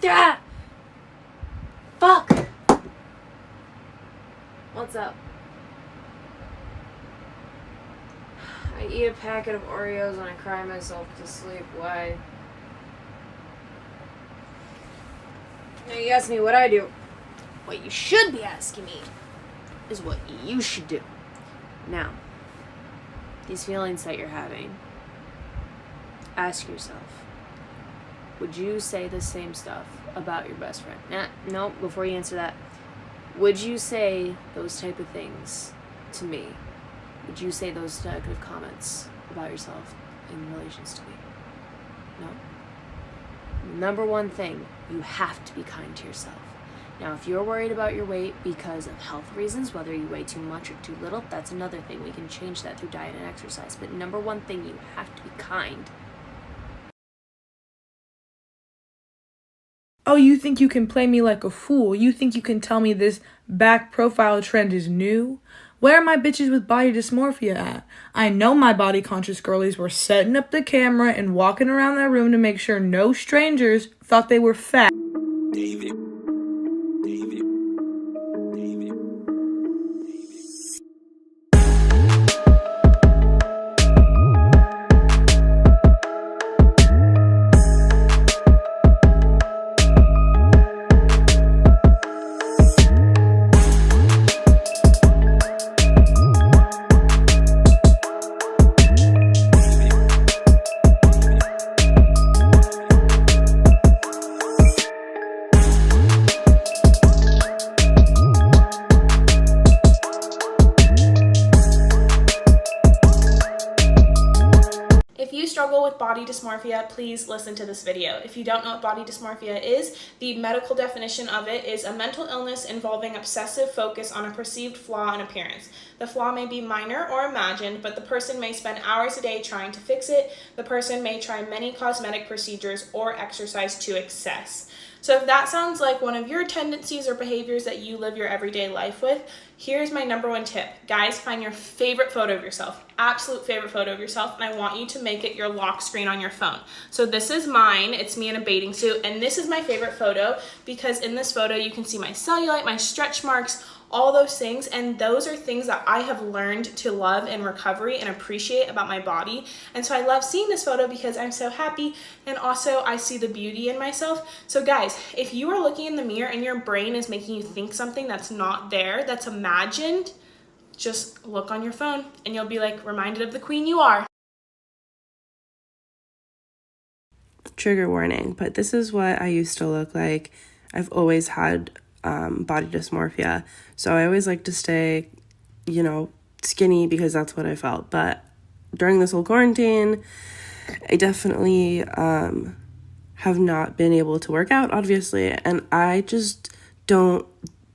Ah! Fuck! What's up? I eat a packet of Oreos and I cry myself to sleep. Why? Now you ask me what I do. What you should be asking me is what you should do. Now, these feelings that you're having, ask yourself, would you say the same stuff about your best friend? No, before you answer that, would you say those type of things to me? Would you say those negative comments about yourself in relations to me? No? Number one thing, you have to be kind to yourself. Now, if you're worried about your weight because of health reasons, whether you weigh too much or too little, that's another thing. We can change that through diet and exercise. But number one thing, you have to be kind. Oh, you think you can play me like a fool? You think you can tell me this back profile trend is new? Where are my bitches with body dysmorphia at? I know my body conscious girlies were setting up the camera and walking around that room to make sure no strangers thought they were fat. David. Struggle with body dysmorphia, please listen to this video. If you don't know what body dysmorphia is, the medical definition of it is a mental illness involving obsessive focus on a perceived flaw in appearance. The flaw may be minor or imagined, but the person may spend hours a day trying to fix it. The person may try many cosmetic procedures or exercise to excess. So if that sounds like one of your tendencies or behaviors that you live your everyday life with, here's my number one tip. Guys, find your favorite photo of yourself, absolute favorite photo of yourself, and I want you to make it your lock screen on your phone. So this is mine, it's me in a bathing suit, and this is my favorite photo because in this photo you can see my cellulite, my stretch marks, all those things, and those are things that I have learned to love in recovery and appreciate about my body. And so I love seeing this photo because I'm so happy, and also I see the beauty in myself. So guys, if you are looking in the mirror and your brain is making you think something that's not there, that's imagined, just look on your phone and you'll be like reminded of the queen you are. Trigger warning, but this is what I used to look like. I've always had body dysmorphia, so I always like to stay, skinny because that's what I felt. But during this whole quarantine, I definitely have not been able to work out, obviously, and I just don't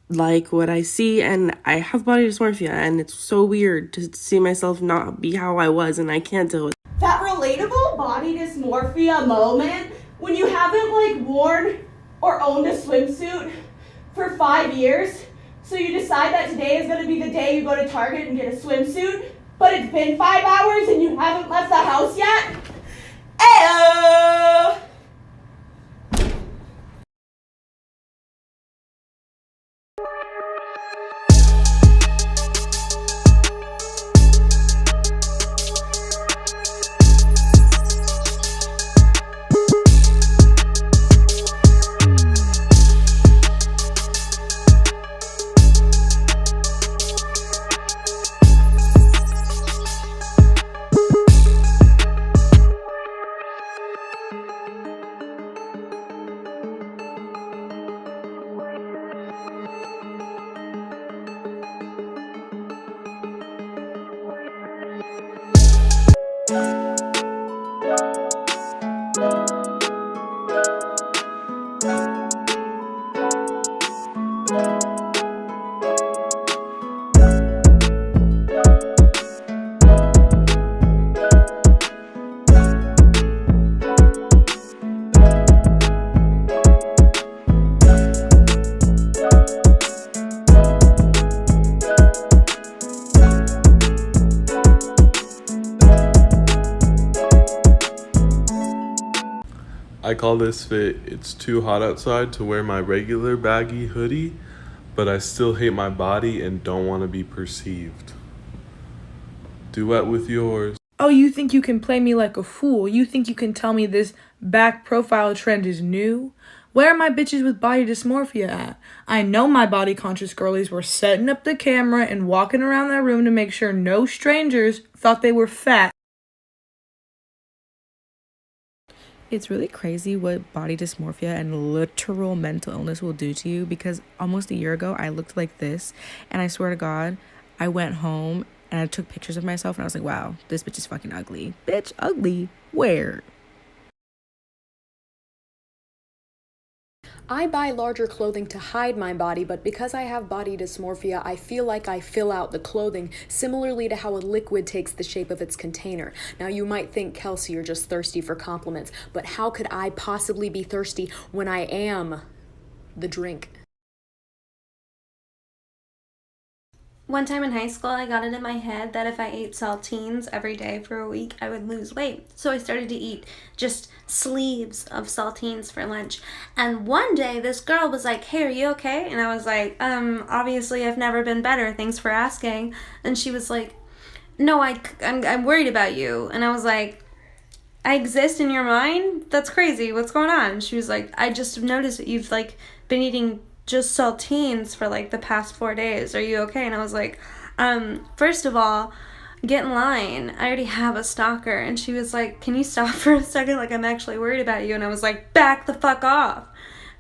like what I see, and I have body dysmorphia, and it's so weird to see myself not be how I was, and I can't deal with it. That relatable body dysmorphia moment when you haven't worn or owned a swimsuit for 5 years, so you decide that today is going to be the day you go to Target and get a swimsuit, but it's been 5 hours and you haven't left the house yet? Ayo! I call this fit, it's too hot outside to wear my regular baggy hoodie, but I still hate my body and don't want to be perceived. Duet with yours. Oh, you think you can play me like a fool? You think you can tell me this back profile trend is new? Where are my bitches with body dysmorphia at? I know my body conscious girlies were setting up the camera and walking around that room to make sure no strangers thought they were fat. It's really crazy what body dysmorphia and literal mental illness will do to you, because almost a year ago I looked like this, and I swear to God, I went home and I took pictures of myself and I was like, wow, this bitch is fucking ugly. Bitch, ugly? Where? I buy larger clothing to hide my body, but because I have body dysmorphia, I feel like I fill out the clothing similarly to how a liquid takes the shape of its container. Now, you might think, Kelsey, you're just thirsty for compliments, but how could I possibly be thirsty when I am the drink? One time in high school, I got it in my head that if I ate saltines every day for a week, I would lose weight. So I started to eat just sleeves of saltines for lunch. And one day, this girl was like, hey, are you okay? And I was like, obviously I've never been better. Thanks for asking. And she was like, no, I'm worried about you. And I was like, I exist in your mind? That's crazy. What's going on? And she was like, I just noticed that you've been eating just saltines for the past 4 days. Are you okay? And I was like, first of all, get in line. I already have a stalker. And she was like, can you stop for a second? I'm actually worried about you. And I was like, back the fuck off.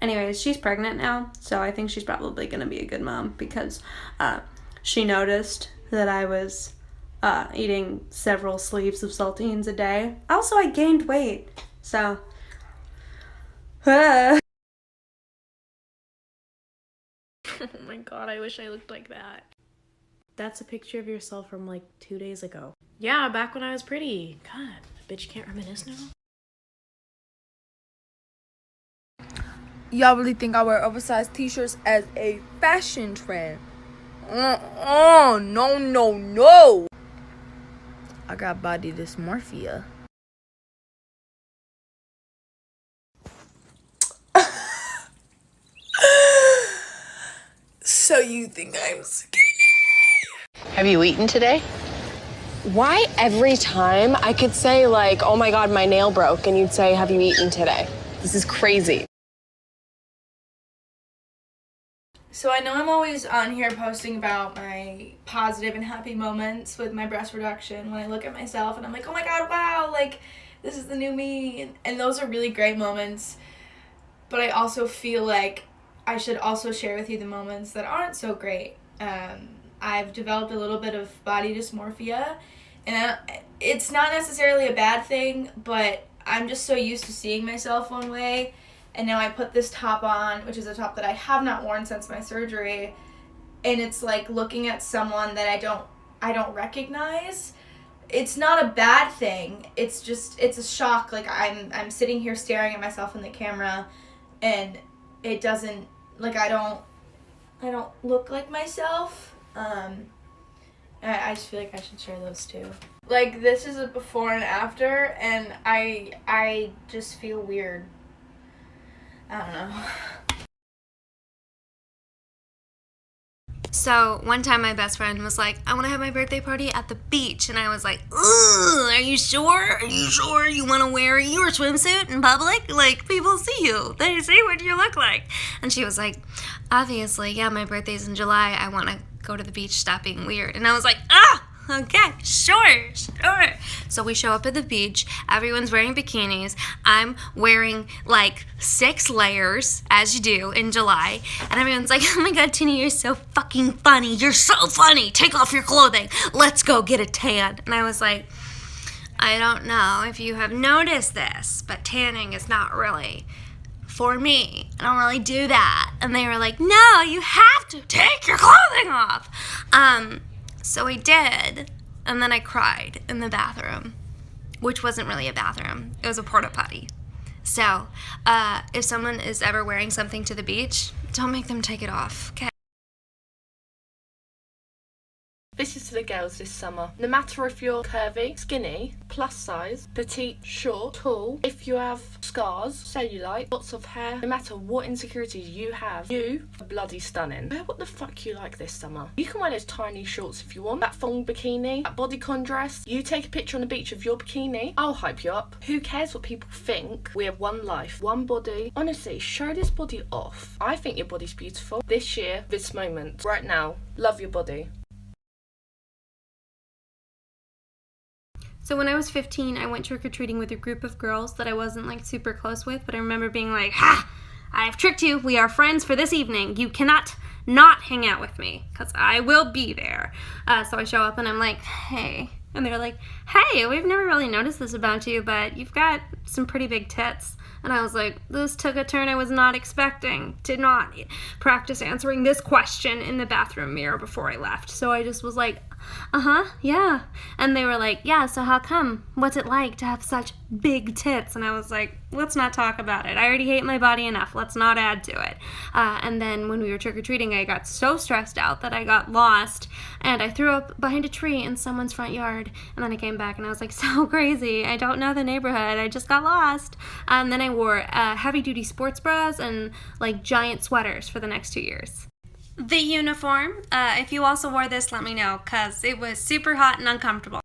Anyways, she's pregnant now, so I think she's probably gonna be a good mom, because she noticed that I was eating several sleeves of saltines a day. Also, I gained weight, so Oh my god, I wish I looked like that. That's a picture of yourself from 2 days ago. Yeah, back when I was pretty. God, bitch can't reminisce now. Y'all really think I wear oversized t-shirts as a fashion trend? No. I got body dysmorphia. So you think I'm skinny? Have you eaten today? Why every time I could say oh my god, my nail broke, and you'd say, have you eaten today? This is crazy. So I know I'm always on here posting about my positive and happy moments with my breast reduction when I look at myself and I'm like, oh my god, wow, this is the new me. And those are really great moments. But I also feel like I should also share with you the moments that aren't so great. I've developed a little bit of body dysmorphia, and it's not necessarily a bad thing, but I'm just so used to seeing myself one way, and now I put this top on, which is a top that I have not worn since my surgery, and it's like looking at someone that I don't recognize. It's not a bad thing. It's just, it's a shock. I'm sitting here staring at myself in the camera, and it doesn't, I don't look like myself. I just feel like I should share those too. This is a before and after, and I just feel weird. I don't know. So one time my best friend was like, I want to have my birthday party at the beach. And I was like, ugh, are you sure? Are you sure you want to wear your swimsuit in public? People see you. They see what you look like. And she was like, obviously, yeah, my birthday's in July. I want to go to the beach, stop being weird. And I was like, okay, sure. So we show up at the beach. Everyone's wearing bikinis. I'm wearing 6 layers, as you do in July. And everyone's like, oh my god, Tinny, you're so fucking funny. You're so funny. Take off your clothing. Let's go get a tan. And I was like, I don't know if you have noticed this, but tanning is not really for me. I don't really do that. And they were like, no, you have to take your clothing off. So I did, and then I cried in the bathroom, which wasn't really a bathroom. It was a porta potty. So, if someone is ever wearing something to the beach, don't make them take it off, okay? Bitches to the girls this summer. No matter if you're curvy, skinny, plus size, petite, short, tall, if you have scars, cellulite, lots of hair, no matter what insecurities you have, you are bloody stunning. Wear what the fuck you like this summer. You can wear those tiny shorts if you want, that thong bikini, that bodycon dress. You take a picture on the beach of your bikini, I'll hype you up. Who cares what people think? We have one life, one body. Honestly, show this body off. I think your body's beautiful. This year, this moment, right now, love your body. So when I was 15, I went trick-or-treating with a group of girls that I wasn't like super close with, but I remember being like, ha! I have tricked you. We are friends for this evening. You cannot not hang out with me, because I will be there. So I show up and I'm like, hey. And they're like, hey, we've never really noticed this about you, but you've got some pretty big tits. And I was like, this took a turn I was not expecting. Did not practice answering this question in the bathroom mirror before I left. So I just was like, yeah. And they were like, yeah, so how come? What's it like to have such big tits? And I was like, let's not talk about it. I already hate my body enough. Let's not add to it. And then when we were trick-or-treating, I got so stressed out that I got lost. And I threw up behind a tree in someone's front yard. And then I came back and I was like, so crazy. I don't know the neighborhood. I just got lost. And then I wore heavy-duty sports bras and like giant sweaters for the next 2 years. The uniform, if you also wore this, let me know, because it was super hot and uncomfortable.